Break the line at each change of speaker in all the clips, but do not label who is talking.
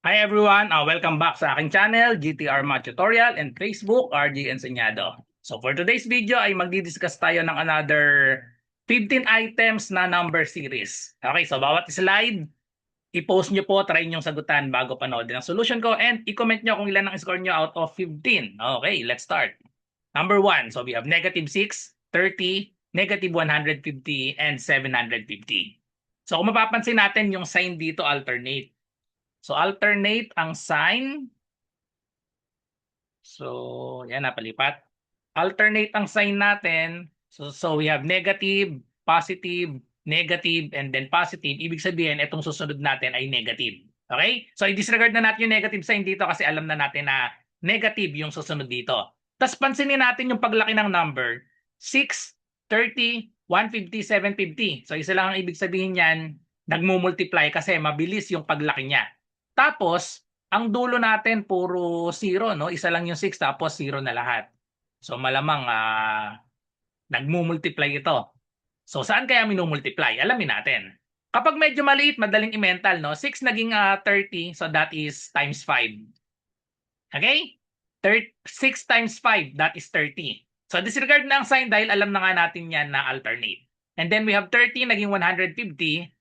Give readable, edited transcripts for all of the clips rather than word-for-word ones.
Hi everyone, welcome back sa aking channel, GTR Math Tutorial, and Facebook, RG Enseñado. So for today's video ay magdi-discuss tayo ng another 15 items na number series. Okay, so bawat slide, i-post nyo po, try nyo sagutan bago panoodin ang solution ko, and i-comment nyo kung ilan ang score nyo out of 15. Okay, let's start. Number 1, so we have -6, 30, -150, and 750. So kung mapapansin natin yung sign dito alternate. So alternate ang sign. So yan, napalipat. Alternate ang sign natin. So we have negative, positive, negative, and then positive. Ibig sabihin, itong susunod natin ay negative. Okay? So i-disregard na natin yung negative sign dito kasi alam na natin na negative yung susunod dito. Tapos pansinin natin yung paglaki ng number. 6, 30, 150, 750. So isa lang ang ibig sabihin yan, nagmumultiply kasi mabilis yung paglaki niya. Tapos, ang dulo natin puro 0, no? Isa lang yung 6 tapos 0 na lahat. So malamang nagmumultiply ito. So saan kaya minumultiply? Alamin natin. Kapag medyo maliit, madaling i-mental, no? 6 naging 30, so that is times 5. Okay? 6 times 5, that is 30. So disregard na ang sign dahil alam na nga natin yan na alternate. And then we have 30 naging 150.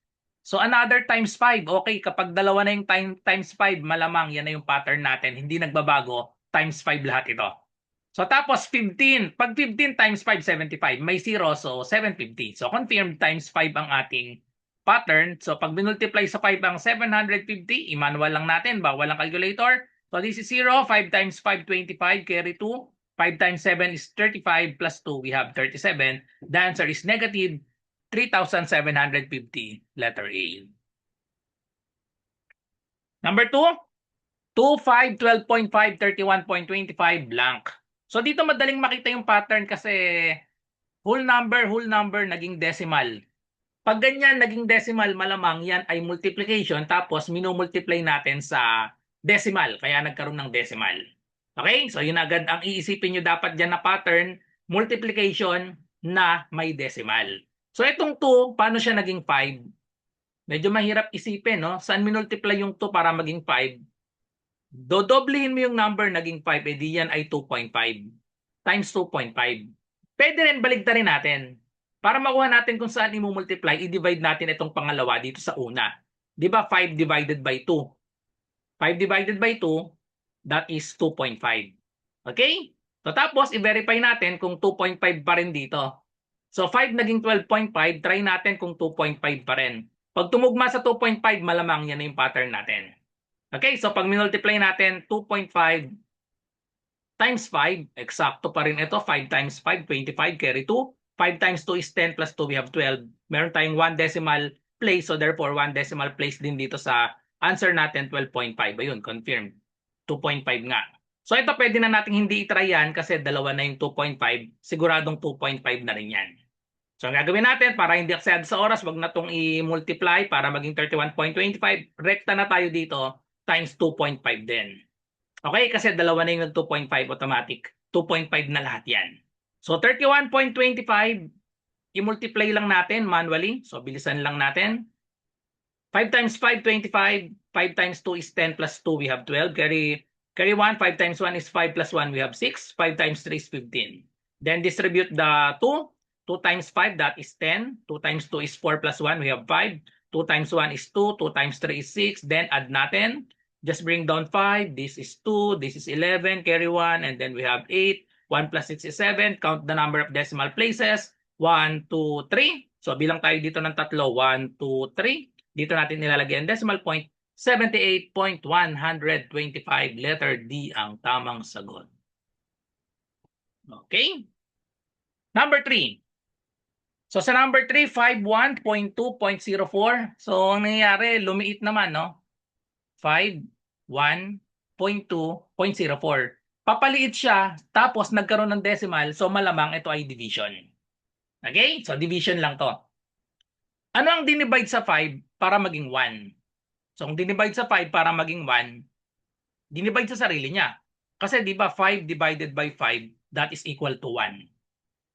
So another times 5. Okay, kapag dalawa na yung times 5, malamang yan na yung pattern natin. Hindi nagbabago, times 5 lahat ito. So tapos 15. Pag 15 times 5, 75. May 0, so 750. So confirmed times 5 ang ating pattern. So pag binultiply sa 5 ang 750, i-manual lang natin, bawal ang calculator. So this is 0, 5 times 5, 25, carry 2. 5 times 7 is 35, plus 2, we have 37. The answer is negative 3,750, letter A. Number 2, 2, 5, 12.5, 31.25, blank. So dito madaling makita yung pattern kasi whole number, naging decimal. Pag ganyan, naging decimal, malamang yan ay multiplication tapos minumultiply natin sa decimal. Kaya nagkaroon ng decimal. Okay? So yun agad ang iisipin nyo dapat dyan na pattern, multiplication na may decimal. So itong 2, paano siya naging 5? Medyo mahirap isipin, no? Saan minultiply yung 2 para maging 5? Dodoblehin mo yung number, naging 5, edi yan ay 2.5 times 2.5. Pwede rin baligtarin natin. Para makuha natin kung saan i-multiply, i-divide natin itong pangalawa dito sa una. Di ba 5 divided by 2? 5 divided by 2, that is 2.5. Okay? So tapos, i-verify natin kung 2.5 pa rin dito. So 5 naging 12.5, try natin kung 2.5 pa rin. Pag tumugma sa 2.5, malamang yan na yung pattern natin. Okay, so pag minultiply natin 2.5 times 5, eksakto pa rin ito. 5 times 5, 25, carry 2. 5 times 2 is 10, plus 2, we have 12. Meron tayong 1 decimal place, so therefore 1 decimal place din dito sa answer natin, 12.5. Ayun, confirmed. 2.5 nga. So ito pwede na natin hindi itry yan kasi dalawa na yung 2.5. Siguradong 2.5 na rin yan. So ang gagawin natin para hindi aksayado sa oras, wag na itong i-multiply para maging 31.25. Rekta na tayo dito times 2.5 din. Okay, kasi dalawa na yung 2.5 automatic. 2.5 na lahat yan. So 31.25, i-multiply lang natin manually. So bilisan lang natin. 5 times 5, 25. 5 times 2 is 10, plus 2, we have 12. Carry 1. 5 times 1 is 5, plus 1, we have 6. 5 times 3 is 15. Then distribute the 2. 2 times 5, that is 10. 2 times 2 is 4, plus 1, we have 5. 2 times 1 is 2. 2 times 3 is 6. Then add natin. Just bring down 5. This is 2. This is 11. Carry 1. And then we have 8. 1 plus 6 is 7. Count the number of decimal places. 1, 2, 3. So bilang tayo dito ng tatlo. 1, 2, 3. Dito natin nilalagay ang decimal point. 78.125. Letter D ang tamang sagot. Okay? Number 3. So sa number 3, 51.2.04. So ang nangyayari, lumiit naman, no? 51.2.04. Papaliit siya, tapos nagkaroon ng decimal, so malamang ito ay division. Okay? So division lang to. Ano ang dinivide sa 5 para maging 1? So kung dinivide sa 5 para maging 1, dinivide sa sarili niya. Kasi di ba 5 divided by 5, that is equal to 1.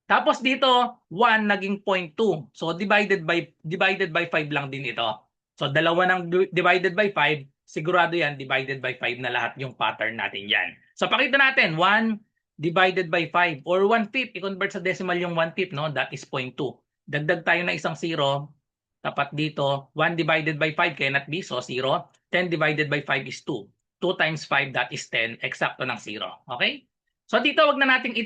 Tapos dito, 1 naging 0.2. So divided by 5 lang din ito. So dalawa ng divided by 5, sigurado yan, divided by 5 na lahat yung pattern natin yan. So pakita natin, 1 divided by 5 or 1/5, i-convert sa decimal yung 1/5, no? That is 0.2. Dagdag tayo na isang 0, tapat dito, 1 divided by 5 cannot be, so 0. 10 divided by 5 is 2. 2 times 5, that is 10, eksakto ng 0. Okay? So dito wag na nating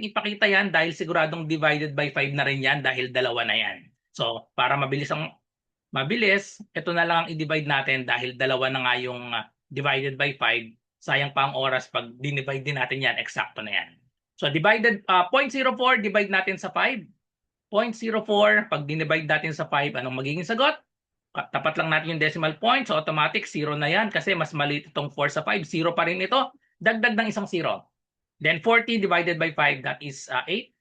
ipakita yan dahil siguradong divided by 5 na rin yan dahil dalawa na yan. So para mabilis, ito na lang ang i-divide natin dahil dalawa na nga yung divided by 5. Sayang pa ang oras pag dinivide din natin yan, eksakto na yan. So divided 0.04 divide natin sa 5. 0.04 pag dinivide natin sa 5, anong magiging sagot? Tapat lang natin yung decimal point, so automatic 0 na yan kasi mas maliit itong 4 sa 5, 0 pa rin ito. Dagdag ng isang 0. Then 40 divided by 5, that is 8.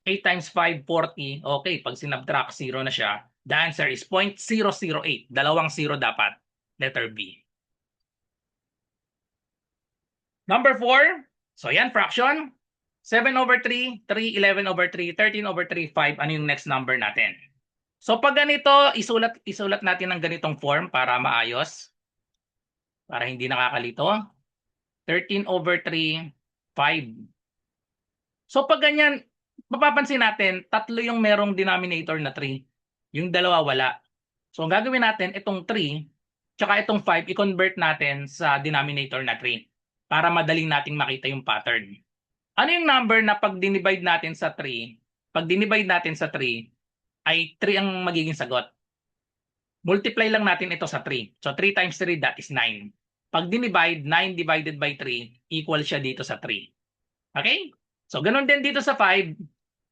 8 times 5, 40. Okay, pag sinubtract, 0 na siya. The answer is 0.008. Dalawang 0 dapat. Letter B. Number 4. So yan, fraction. 7/3, 3, 11/3, 13/3, 5. Ano yung next number natin? So pag ganito, isulat natin ng ganitong form para maayos. Para hindi nakakalito. 13/3, 5. So pag ganyan, mapapansin natin, tatlo yung merong denominator na 3. Yung dalawa wala. So ang gagawin natin, itong 3, tsaka itong 5, i-convert natin sa denominator na 3 para madaling nating makita yung pattern. Ano yung number na pag dinivide natin sa 3, ay 3 ang magiging sagot? Multiply lang natin ito sa 3. So 3 times 3, that is 9. Pag dinivide, 9 divided by 3, equal siya dito sa 3. Okay? So ganun din dito sa 5,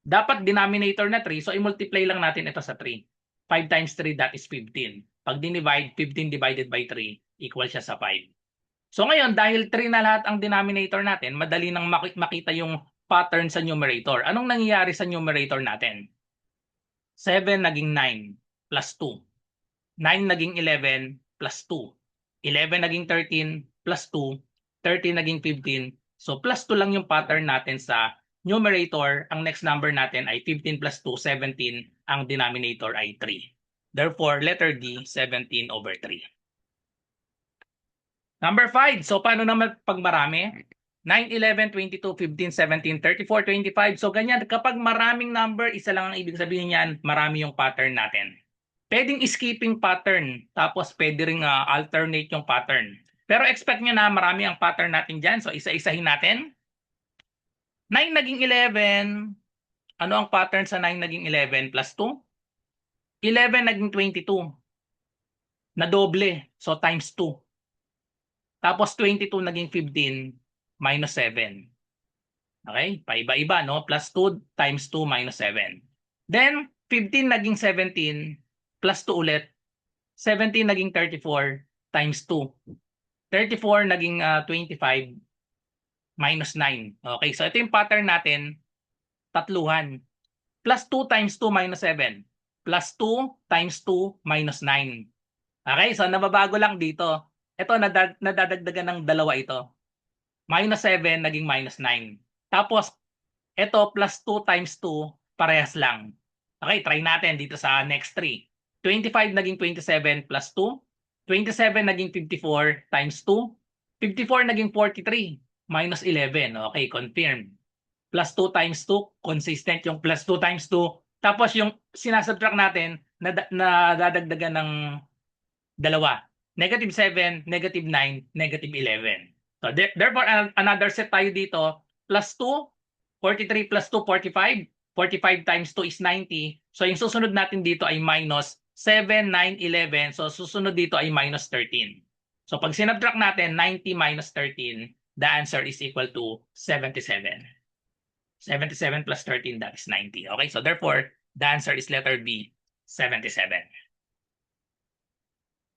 dapat denominator na 3, so i-multiply lang natin ito sa 3. 5 times 3, that is 15. Pag dinivide, 15 divided by 3, equal siya sa 5. So ngayon, dahil 3 na lahat ang denominator natin, madali nang makita yung pattern sa numerator. Anong nangyayari sa numerator natin? 7 naging 9 plus 2. 9 naging 11 plus 2. 11 naging 13 plus 2. 13 naging 15. So plus 2 lang yung pattern natin sa numerator. Ang next number natin ay 15 plus 2, 17. Ang denominator ay 3. Therefore, letter D, 17/3. Number 5. So paano naman pag marami? 9, 11, 22, 15, 17, 34, 25. So ganyan, kapag maraming number, isa lang ang ibig sabihin niyan, marami yung pattern natin. Pwedeng skipping pattern, tapos pwede ring alternate yung pattern. Pero expect nyo na marami ang pattern natin dyan. So isa-isahin natin. 9 naging 11. Ano ang pattern sa 9 naging 11 plus 2? 11 naging 22. Na doble. So times 2. Tapos 22 naging 15 minus 7. Okay? Paiba-iba, no? Plus 2 times 2 minus 7. Then, 15 naging 17 plus 2 ulit. 17 naging 34 times 2. 34 naging 25 minus 9. Okay? So, ito yung pattern natin. Tatluhan. Plus 2 times 2 minus 7. Plus 2 times 2 minus 9. Okay? So, nababago lang dito. Ito, nadadagdagan ng dalawa ito. Minus 7, naging minus 9. Tapos, ito, plus 2 times 2, parehas lang. Okay, try natin dito sa next 3. 25 naging 27 plus 2. 27 naging 54 times 2. 54 naging 43 minus 11. Okay, confirm. Plus 2 times 2, consistent yung plus 2 times 2. Tapos yung sinasubtract natin, nadadagdagan ng dalawa. Negative 7, negative 9, negative 11. So therefore, another set tayo dito. Plus 2, 43 plus 2, 45. 45 times 2 is 90. So yung susunod natin dito ay minus 7, 9, 11. So susunod dito ay minus 13. So pag sinubtract natin, 90 minus 13, the answer is equal to 77. 77 plus 13, that is 90. Okay, so therefore, the answer is letter B, 77.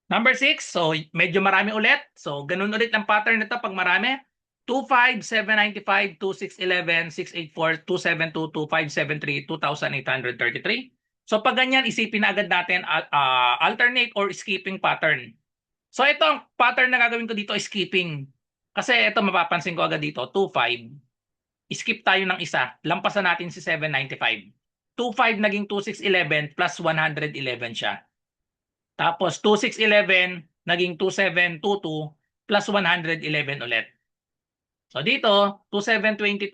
Number 6, so medyo marami ulit. So ganun ulit ang pattern nito pag marami. 25, 795, 2611, 684, 272, 2573, 2833. So pag ganyan, isipin na agad natin alternate or skipping pattern. So ito ang pattern na gagawin ko dito, skipping. Kasi ito mapapansin ko agad dito, 25. Skip tayo ng isa. Lampasan natin si 795. 25 naging 2611 plus 111 siya. Tapos 2611 naging 2722 plus 111 ulit. So dito, 2722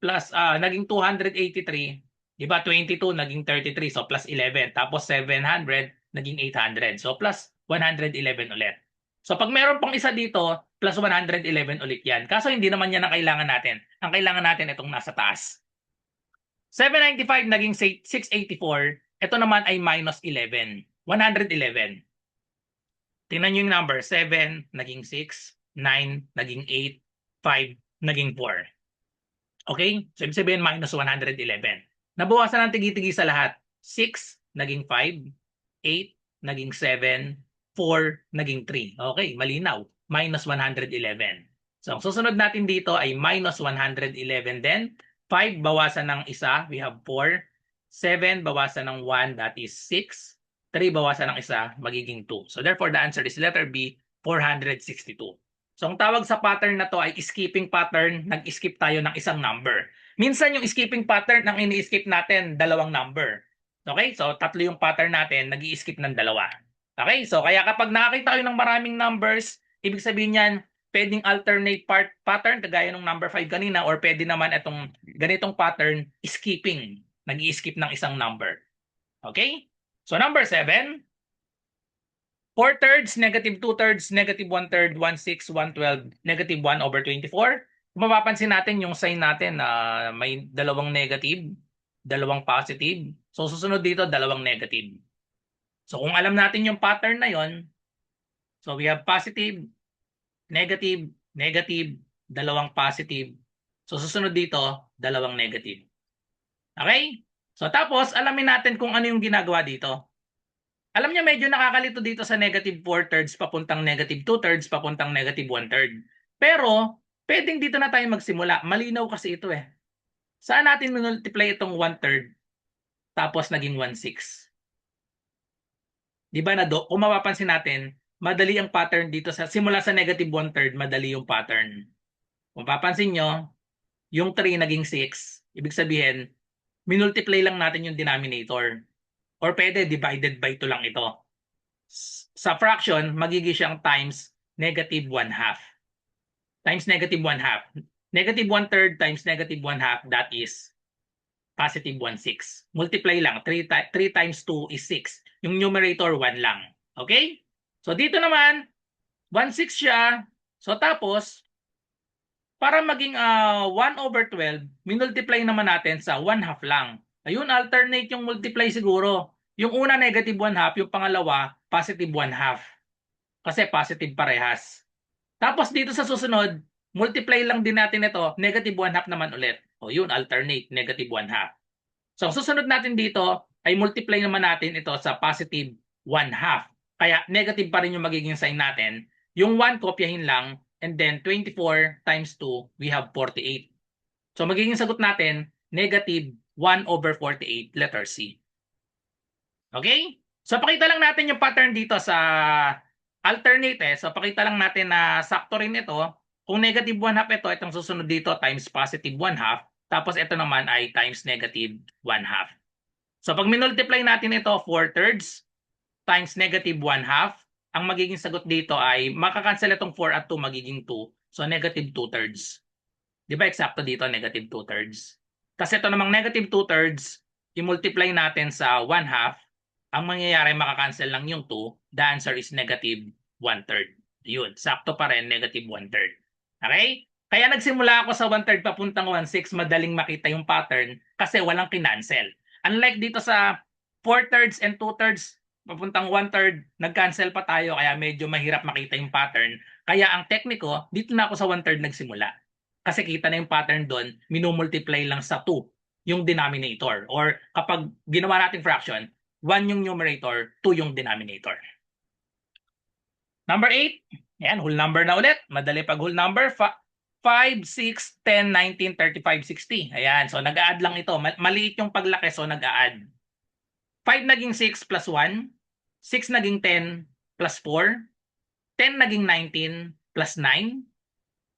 plus naging 283, di ba? 22 naging 33, so plus 11. Tapos 700 naging 800. So plus 111 ulit. So pag meron pang isa dito, plus 111 ulit yan. Kaso hindi naman yan ang kailangan natin. Ang kailangan natin itong nasa taas. 795 naging 684. Ito naman ay minus 11. 111. Tingnan nyo yung number. 7 naging 6, 9 naging 8, 5 naging 4. Okay? So, ibig sabihin, minus 111. Nabawasan ng tigi-tigi sa lahat. 6 naging 5, 8 naging 7, 4 naging 3. Okay, malinaw. Minus 111. So, ang susunod natin dito ay minus 111 din. 5 bawasan ng isa, we have 4. 7 bawasan ng 1, that is 6. 3 bawasan ng isa, magiging 2. So, therefore, the answer is letter B, 462. So, ang tawag sa pattern na to ay skipping pattern. Nag-skip tayo ng isang number. Minsan yung skipping pattern, ang ini-skip natin, dalawang number. Okay? So, tatlo yung pattern natin, nag-i-skip ng dalawa. Okay? So, kaya kapag nakakita kayo ng maraming numbers, ibig sabihin yan, pwedeng alternate pattern, kagaya ng number 5 kanina, or pwede naman itong ganitong pattern, skipping. Nag-i-skip ng isang number. Okay? So, number 7, 4/3, negative 2/3, negative 1/3, 1/6, 1/12, negative 1/24. Kung mapapansin natin yung sign natin na may dalawang negative, dalawang positive. So susunod dito, dalawang negative. So kung alam natin yung pattern na yon, so we have positive, negative, negative, dalawang positive. So susunod dito, dalawang negative. Okay? So tapos, alamin natin kung ano yung ginagawa dito. Alam niyo, medyo nakakalito dito sa negative 4/3 papuntang negative 2/3 papuntang negative 1/3. Pero, pwedeng dito na tayo magsimula. Malinaw kasi ito eh. Saan natin multiply itong 1/3 tapos naging 1/6? Di ba na kung mapapansin natin, madali ang pattern dito sa simula sa negative 1/3, madali yung pattern. Kung papansin nyo, yung 3 naging 6. Ibig sabihin, minultiply lang natin yung denominator. Or pwede, divided by 2 lang ito. Sa fraction, magiging siyang times negative 1/2. Times negative 1/2. Negative 1/3 times negative 1/2, that is positive 1/6. Multiply lang. 3 times 2 is 6. Yung numerator, 1 lang. Okay? So dito naman, 1/6 siya. So tapos, para maging 1/12, minultiply naman natin sa 1/2 lang. Ayun, alternate yung multiply siguro. Yung una, negative 1/2. Yung pangalawa, positive 1/2. Kasi positive parehas. Tapos dito sa susunod, multiply lang din natin ito. Negative 1/2 naman ulit. O yun, alternate. Negative 1/2. So, susunod natin dito ay multiply naman natin ito sa positive 1/2. Kaya negative pa rin yung magiging sign natin. Yung 1, kopyahin lang. And then 24 times 2, we have 48. So magiging sagot natin, negative 1/48, letter C. Okay? So pakita lang natin yung pattern dito sa alternate eh. So pakita lang natin na sakto rin ito. Kung negative 1/2 ito, itong susunod dito times positive 1/2. Tapos ito naman ay times negative 1/2. So pag minultiply natin ito, 4/3 times negative 1/2. Ang magiging sagot dito ay makakancel itong 4 at 2, magiging 2. So, negative 2/3. Di ba eksakto dito, negative 2/3? Kasi ito namang negative 2/3, i-multiply natin sa 1/2. Ang mangyayari, makakancel lang yung 2. The answer is negative 1/3. Yun, sakto pa rin, negative 1/3. Okay? Kaya nagsimula ako sa 1/3 papuntang 1/6, madaling makita yung pattern kasi walang kinancel. Unlike dito sa 4/3 and 2/3, papuntang 1/3, nag-cancel pa tayo kaya medyo mahirap makita yung pattern. Kaya ang tekniko, dito na ako sa 1/3 nagsimula. Kasi kita na yung pattern doon, minumultiply lang sa 2 yung denominator. Or kapag ginawa natin fraction, 1 yung numerator, 2 yung denominator. Number 8, yan, whole number na ulit. Madali pag whole number, 5, 6, 10, 19, 35, 60. Ayan, so nag-a-add lang ito. Maliit yung paglaki, so nag-a-add. 5 naging 6 plus 1, 6 naging 10 plus 4, 10 naging 19 plus 9,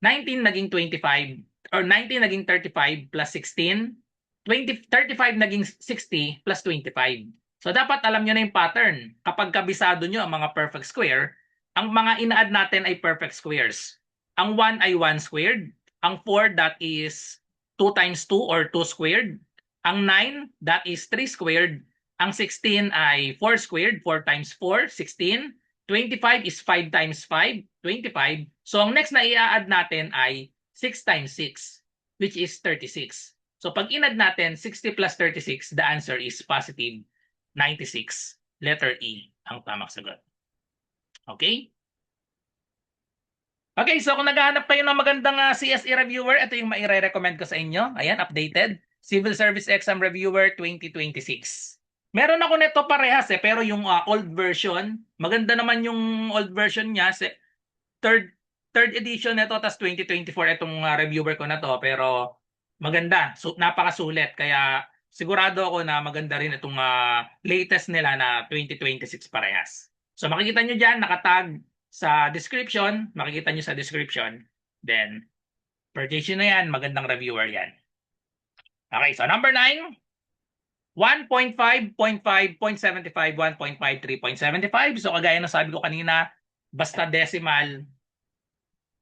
19 naging 25, or 19 naging 35 plus 16, 35 naging 60 plus 25. So dapat alam nyo na yung pattern. Kapag kabisado nyo ang mga perfect square, ang mga ina-add natin ay perfect squares. Ang 1 ay 1 squared. Ang 4, that is 2 times 2 or 2 squared. Ang 9, that is 3 squared. Ang 16 ay 4 squared. 4 times 4, 16. 25 is 5 times 5, 25. So ang next na i-add natin ay 6 times 6, which is 36. So pag in-add natin 60 plus 36, the answer is positive 96. Letter E ang tamang sagot. Okay? Okay, so kung naghahanap kayo ng magandang CSE reviewer, ito yung maire-recommend ko sa inyo. Ayan, updated. Civil Service Exam Reviewer 2026. Meron ako nito parehas pero yung old version, maganda naman yung old version niya. Third edition nito, tas 2024 itong reviewer ko na to, pero maganda. So, napakasulit. Kaya sigurado ako na maganda rin itong latest nila na 2026 parehas. So makikita nyo dyan, nakatag sa description. Makikita nyo sa description. Then, purchase nyo na yan. Magandang reviewer yan. Okay, so number 9. 1.5, 0.5, 0.75, 1.5, 3.75. So kagaya ng sabi ko kanina, basta decimal,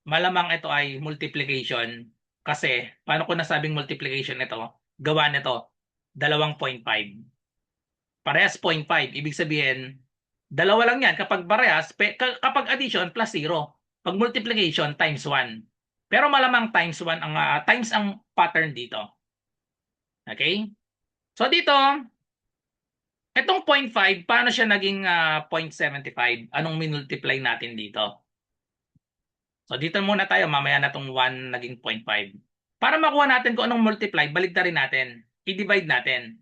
malamang ito ay multiplication. Kasi, paano ko nasabing multiplication ito? Gawa nito, 2.5. Parehas 0.5. Ibig sabihin, dalawa lang yan. Kapag parehas, kapag addition, plus 0. Pag multiplication, times 1. Pero malamang times 1 ang times ang pattern dito. Okay? So dito, itong 0.5, paano siya naging 0.75? Anong minultiply natin dito? So dito muna tayo, mamaya na itong 1 naging 0.5. Para makuha natin kung anong multiply, balik na rin natin. I-divide natin.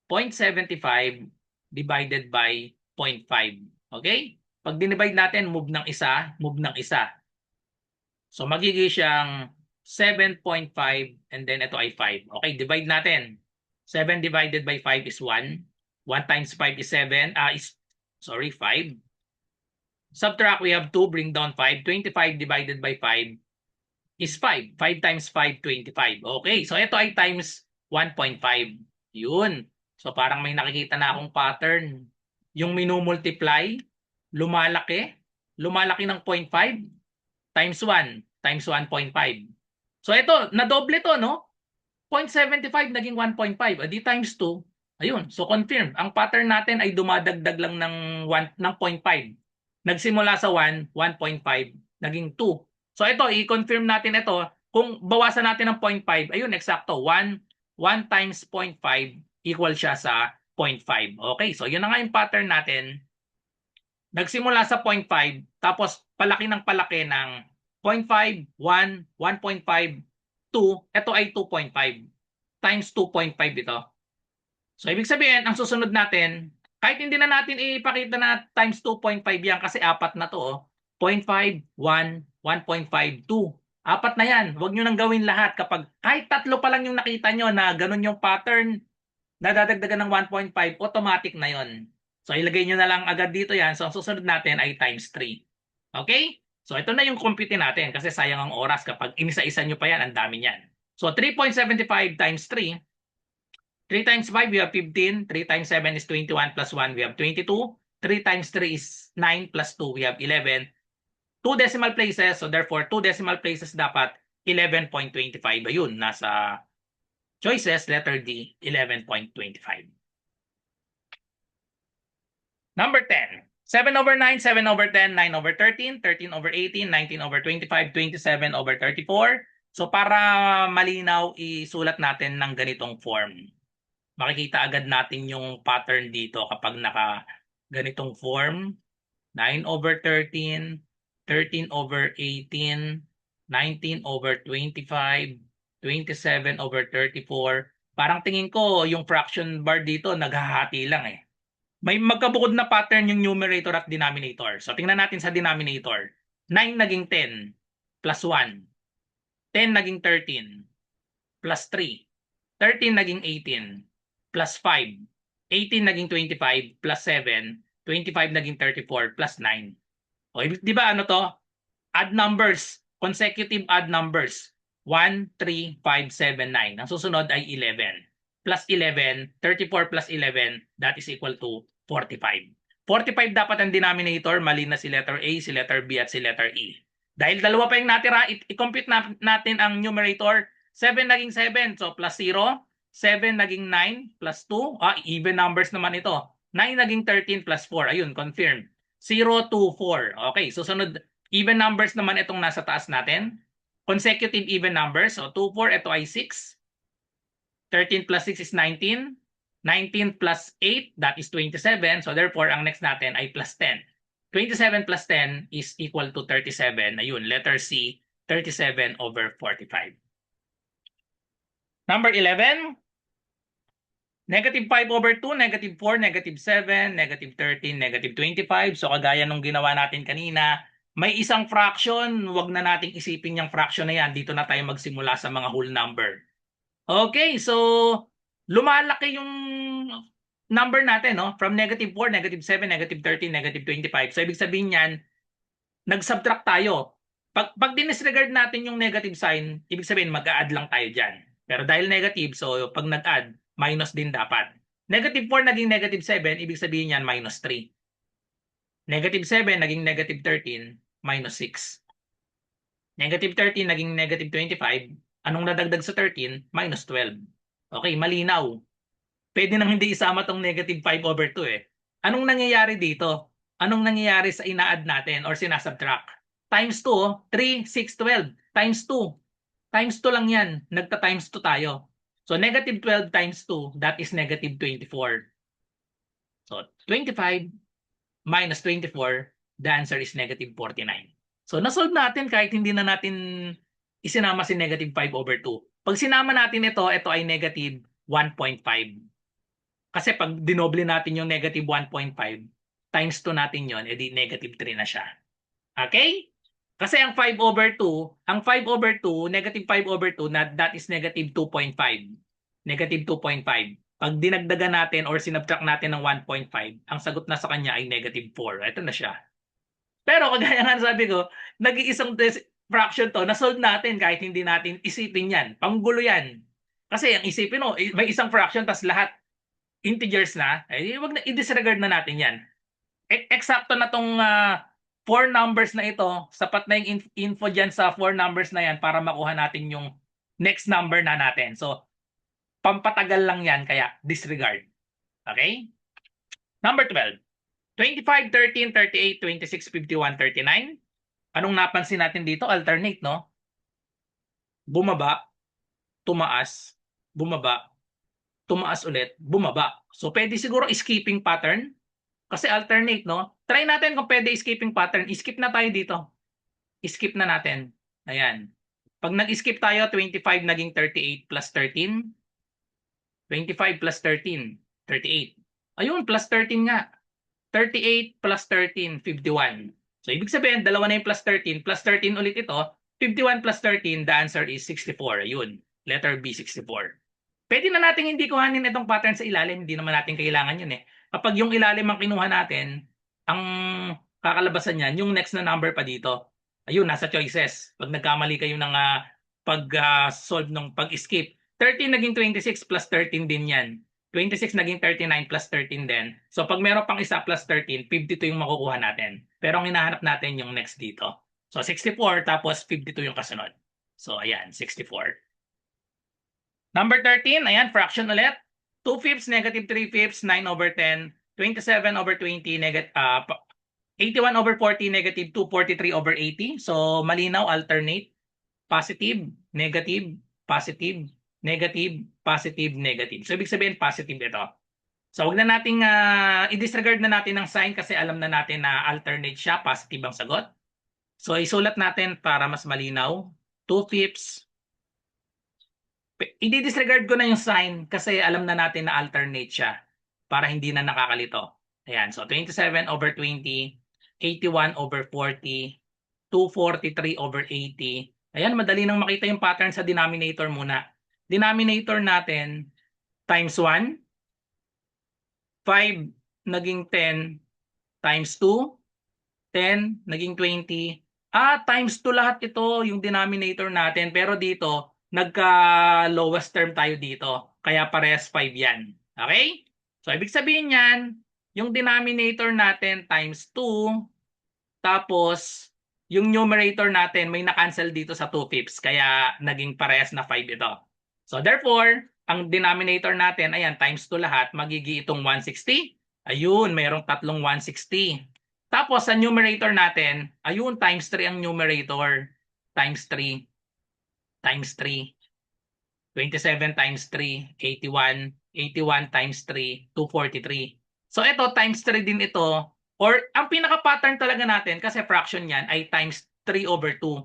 0.75 divided by 0.5. Okay? Pag dinivide natin, move ng isa, move ng isa. So magiging siyang 7.5 and then ito ay 5. Okay, divide natin. 7 divided by 5 is 1. 1 times 5 is 7. 5. Subtract, we have 2, bring down 5. 25 divided by 5 is 5. 5 times 5, 25. Okay, so ito ay times 1.5. Yun. So parang may nakikita na akong pattern. Yung minumultiply, lumalaki. Lumalaki ng 0.5 times 1 times 1.5. So ito, nadoble to, no? 0.75 naging 1.5. Adi times 2. Ayun, so confirm. Ang pattern natin ay dumadagdag lang ng 0.5. Nagsimula sa 1, 1.5, naging 2. So ito, i-confirm natin ito. Kung bawasan natin ng 0.5, ayun, eksakto. 1 times 0.5 equal siya sa 0.5. Okay, so yun na nga yung pattern natin. Nagsimula sa 0.5, tapos palaki ng palaki ng 0.5, 1, 1.5, 2. Ito ay 2.5. Times 2.5 ito. So ibig sabihin, ang susunod natin, kahit hindi na natin ipakita na times 2.5 yan kasi apat na to. 0.5, 1, 1.5, 2. Apat na yan. Huwag nyo nang gawin lahat. Kapag kahit tatlo pa lang yung nakita nyo na ganun yung pattern, nadadagdagan ng 1.5, automatic na yon. So ilagay nyo na lang agad dito yan. So ang susunod natin ay times 3. Okay? So ito na yung compute natin kasi sayang ang oras kapag inisa-isa nyo pa yan, ang dami niyan. So 3.75 times 3. 3 times 5, we have 15. 3 times 7 is 21 plus 1, we have 22. 3 times 3 is 9 plus 2, we have 11. 2 decimal places, so therefore 2 decimal places dapat 11.25. Ayun, nasa choices, letter D, 11.25. Number 10. 7 over 9, 7 over 10, 9 over 13, 13 over 18, 19 over 25, 27 over 34. So para malinaw, isulat natin ng ganitong form. Makikita agad natin yung pattern dito kapag naka ganitong form. 9 over 13, 13 over 18, 19 over 25, 27 over 34. Parang tingin ko yung fraction bar dito naghahati lang eh. May magkabukod na pattern yung numerator at denominator. So tingnan natin sa denominator. 9 naging 10 plus 1. 10 naging 13 plus 3. 13 naging 18 plus 5. 18 naging 25 plus 7. 25 naging 34 plus 9. O, di ba ano to? Add numbers. Consecutive add numbers. 1, 3, 5, 7, 9. Ang susunod ay 11. Plus 11, 34 plus 11, that is equal to 45. 45 dapat ang denominator, mali na si letter A, si letter B at si letter E. Dahil dalawa pa yung natira, i-compute natin ang numerator. 7 naging 7, so plus 0. 7 naging 9 plus 2. Even numbers naman ito. 9 naging 13 plus 4. Ayun, confirm. 0, 2, 4. Okay, susunod, even numbers naman itong nasa taas natin. Consecutive even numbers. So 2, 4, ito ay 6. 13 plus 6 is 19. 19 plus 8, that is 27. So therefore, ang next natin ay plus 10. 27 plus 10 is equal to 37. Ayun, letter C, 37 over 45. Number 11, negative 5 over 2, negative 4, negative 7, negative 13, negative 25. So kagaya nung ginawa natin kanina, may isang fraction, wag na nating isipin yung fraction na yan. Dito na tayo magsimula sa mga whole number. Okay, so lumalaki yung number natin, no? From negative 4, negative 7, negative 13, negative 25. So ibig sabihin niyan, nag-subtract tayo. Pag dinisregard natin yung negative sign, ibig sabihin mag-a-add lang tayo dyan. Pero dahil negative, so pag nag-add, minus din dapat. Negative 4 naging negative 7, ibig sabihin yan minus 3. Negative 7 naging negative 13, minus 6. Negative 13 naging negative 25, anong nadagdag sa 13? Minus 12. Okay, malinaw. Pwede nang hindi isama tong negative 5 over 2 eh. Anong nangyayari dito? Anong nangyayari sa ina-add natin or sinasubtract? Times 2, 3, 6, 12. Times 2. Times 2 lang yan. Nagta-times 2 tayo. So negative 12 times 2, that is negative 24. So 25 minus 24, the answer is negative 49. So nasolve natin kahit hindi na natin isinama si negative 5 over 2. Pag sinama natin ito ay negative 1.5. Kasi pag dinoble natin yung negative 1.5, times 2 natin yon, edi negative 3 na siya. Okay? Kasi ang 5 over 2, ang 5 over 2, negative 5 over 2, that is negative 2.5. Negative 2.5. Pag dinagdagan natin or sinubtract natin ng 1.5, ang sagot na sa kanya ay negative 4. Ito na siya. Pero kagaya nga sabi ko, nag-iisang fraction to, na-solve natin kahit hindi natin isipin yan. Panggulo yan. Kasi ang isipin mo, may isang fraction tas lahat integers na, wag na i-disregard na natin yan. Eksakto na tong 4 numbers na ito, sapat na yung info dyan sa 4 numbers na yan para makuha natin yung next number na natin. So, pampatagal lang yan, kaya disregard. Okay? Number 12. 25, 13, 38, 26, 51, 39. Anong napansin natin dito? Alternate, no? Bumaba, tumaas, bumaba, tumaas ulit, bumaba. So, pwede siguro skipping pattern. Kasi alternate, no? Try natin kung pwede skipping pattern. Skip na tayo dito. Skip na natin. Ayan. Pag nag-skip tayo, 25 naging 38 plus 13. 25 plus 13, 38. Ayun, plus 13 nga. 38 plus 13, 51. So, ibig sabihin, dalawa na yung plus 13. Plus 13 ulit ito. 51 plus 13, the answer is 64. Ayun. Letter B, 64. Pwede na natin hindi kuhanin itong pattern sa ilalim. Hindi naman natin kailangan yun eh. Kapag yung ilalim ang kinuha natin, ang kakalabasan niyan, yung next na number pa dito. Ayun, nasa choices. Pag nagkamali kayo ng pag-solve ng pag-skip. 13 naging 26 plus 13 din yan. 26 naging 39 plus 13 din. So pag meron pang isa plus 13, 52 yung makukuha natin. Pero ang hinahanap natin yung next dito. So 64 tapos 52 yung kasunod. So ayan, 64. Number 13, ayan, fraction ulit. 2 fifths, negative 3 fifths, 9 over 10, 27 over 20, 81 over 40, negative 2, 43 over 80. So malinaw, alternate. Positive, negative, positive, negative, positive, negative. So ibig sabihin positive ito. So wag na nating i-disregard na natin ang sign kasi alam na natin na alternate siya, positive ang sagot. So isulat natin para mas malinaw. 2 fifths. I-disregard ko na yung sign kasi alam na natin na alternate siya para hindi na nakakalito. Ayan, so 27 over 20, 81 over 40, 243 over 80. Ayan, madali nang makita yung pattern sa denominator muna. Denominator natin times 1, 5 naging 10 times 2, 10 naging 20. Times 2 lahat ito yung denominator natin. Pero dito, nagka-lowest term tayo dito. Kaya parehas 5 yan. Okay? So, ibig sabihin yan, yung denominator natin times 2, tapos yung numerator natin may na-cancel dito sa 2/5, kaya naging parehas na 5 ito. So therefore, ang denominator natin, ayan, times 2 lahat, magiging itong 160. Ayun, mayroong tatlong 160. Tapos sa numerator natin, ayun, times 3 ang numerator. Times 3, times 3. 27 times 3, 81. 81 times 3, 243. So ito, times 3 din ito. Or ang pinaka-pattern talaga natin, kasi fraction yan, ay times 3 over 2.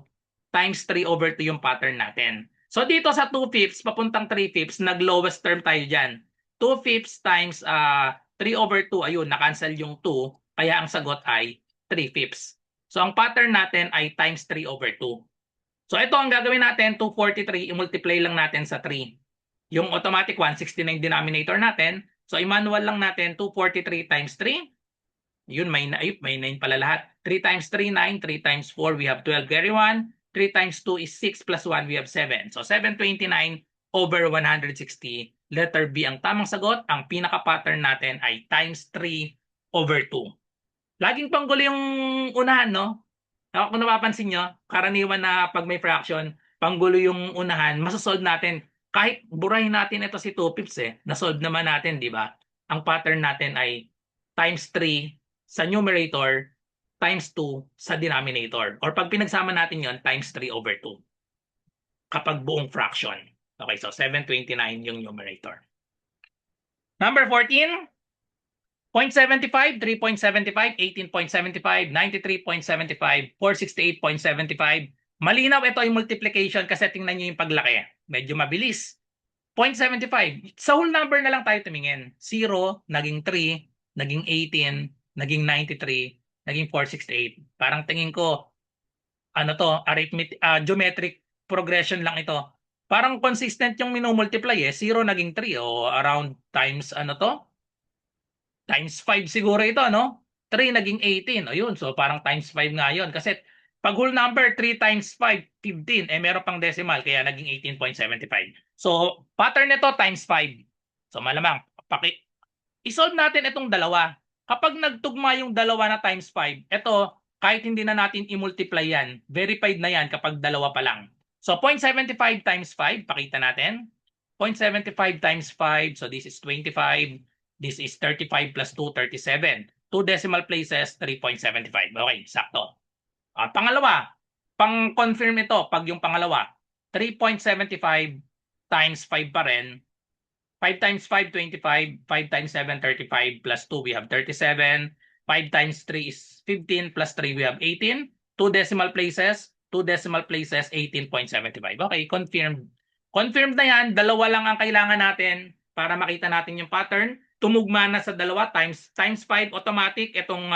Times 3 over 2 yung pattern natin. So dito sa 2/5, papuntang 3/5, nag-lowest term tayo dyan. 2/5 times 3 over 2, ayun, na-cancel yung 2. Kaya ang sagot ay 3/5. So ang pattern natin ay times 3 over 2. So ito ang gagawin natin, 243, i-multiply lang natin sa 3. Yung automatic 169 denominator natin. So i-manual lang natin 243 times 3. Yun, may 9 pala lahat. 3 times 3, 9. 3 times 4, we have 12. Carry 1. 3 times 2 is 6 plus 1, we have 7. So 729 over 160. Letter B ang tamang sagot. Ang pinaka-pattern natin ay times 3 over 2. Laging panggulo yung unahan, no? Kung napapansin nyo, karaniwan na pag may fraction, panggulo yung unahan, masasolve natin. Kahit burahin natin ito si 2/5 nasolve naman natin, di ba? Ang pattern natin ay times 3 sa numerator, times 2 sa denominator. Or pag pinagsama natin yon, times 3 over 2. Kapag buong fraction. Okay, so 729 yung numerator. Number 14. 0.75, 3.75, 18.75, 93.75, 468.75. Malinaw ito yung multiplication kasi tingnan nyo yung paglaki. Medyo mabilis. 0.75. Sa whole number na lang tayo tumingin. 0, naging 3, naging 18, naging 93, naging 468. Parang tingin ko, ano to, arithmetic, geometric progression lang ito. Parang consistent yung minumultiply 0 naging 3 o around times ano to? Times 5 siguro ito, no? 3 naging 18. Ayun, so parang times 5 nga yun. Kasi pag whole number, 3 times 5, 15. Meron pang decimal, kaya naging 18.75. So, pattern nito times 5. So, malamang, isolve natin itong dalawa. Kapag nagtugma yung dalawa na times 5, ito, kahit hindi na natin i-multiply yan, verified na yan kapag dalawa pa lang. So, 0.75 times 5, pakita natin. 0.75 times 5, so this is 25. This is 35 plus 2, 37. 2 decimal places, 3.75. Okay, sakto. Pangalawa, pang-confirm ito pag yung pangalawa. 3.75 times 5 pa rin. 5 times 5, 25. 5 times 7, 35. Plus 2, we have 37. 5 times 3 is 15. Plus 3, we have 18. 2 decimal places. 2 decimal places, 18.75. Okay, confirmed. Confirmed na yan. Dalawa lang ang kailangan natin para makita natin yung pattern. Tumugma na sa dalawa times 5 automatic. Itong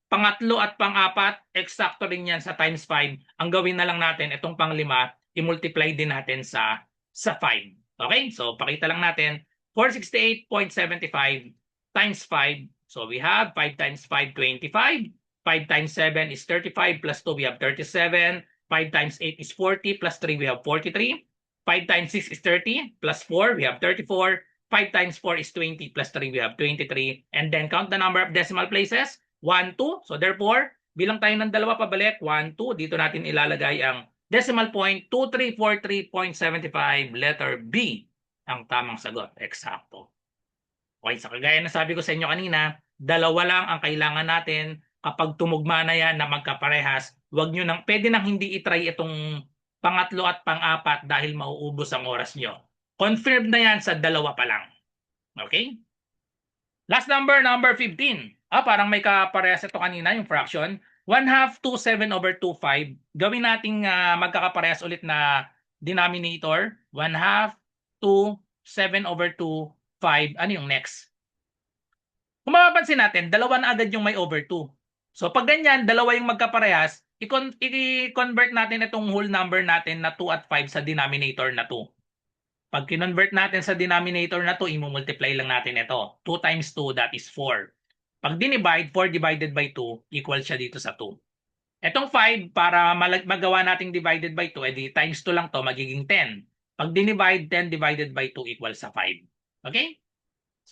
pangatlo at pang-apat, eksakto rin yan sa times 5. Ang gawin na lang natin, itong pang-5, i-multiply din natin sa 5. Okay? So, pakita lang natin. 468.75 times 5. So, we have 5 times 5, 25. 5 times 7 is 35. Plus 2, we have 37. 5 times 8 is 40. Plus 3, we have 43. 5 times 6 is 30. Plus 4, we have 34. 5 times 4 is 20. Plus 3, we have 23. And then count the number of decimal places. 1, 2. So therefore, bilang tayo ng dalawa pabalik. 1, 2. Dito natin ilalagay ang decimal point. 2343.75. Letter B ang tamang sagot. Eksakto. Okay, so kagaya na sabi ko sa inyo kanina, dalawa lang ang kailangan natin. Kapag tumugma na yan na magkaparehas, pwede nang hindi itry itong pangatlo at pang-apat dahil mauubos ang oras nyo. Confirmed na yan sa dalawa pa lang. Okay? Last number, number 15. Parang may kaparehas ito kanina, yung fraction. 1/2 to 7 over 2, 5. Gawin nating magkakaparehas ulit na denominator. 1/2 to 7 over 2, 5. Ano yung next? Kung mapapansin natin, dalawa na agad yung may over 2. So pag ganyan, dalawa yung magkaparehas, i-convert natin itong whole number natin na 2 at 5 sa denominator na 2. Pag kinonvert natin sa denominator na 2, i-multiply lang natin ito. 2 times 2, that is 4. Pag dinivide, 4 divided by 2, equal siya dito sa 2. Etong 5, para magawa nating divided by 2, edi times 2 lang to, magiging 10. Pag dinivide, 10 divided by 2 equals sa 5. Okay?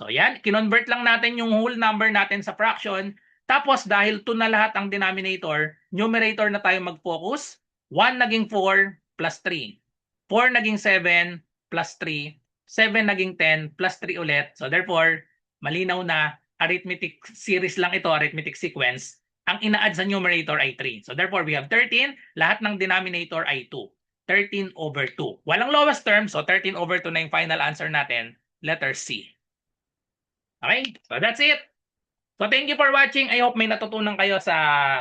So yan, kinonvert lang natin yung whole number natin sa fraction. Tapos dahil 2 na lahat ang denominator, numerator na tayo mag-focus. 1 naging 4 plus 3. 4 naging 7 plus 3. 7 naging 10 plus 3 ulit. So therefore, malinaw na arithmetic series lang ito, arithmetic sequence. Ang ina-add sa numerator ay 3. So therefore, we have 13. Lahat ng denominator ay 2. 13 over 2. Walang lowest term, so 13 over 2 na yung final answer natin. Letter C. Okay, so that's it. So thank you for watching. I hope may natutunan kayo sa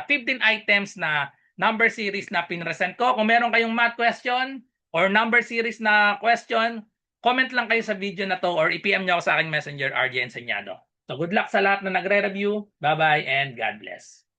15 items na number series na pinresent ko. Kung meron kayong math question or number series na question, comment lang kayo sa video na to or i-PM nyo ako sa aking messenger, RJ Enseñado. So good luck sa lahat na nagre-review. Bye-bye and God bless.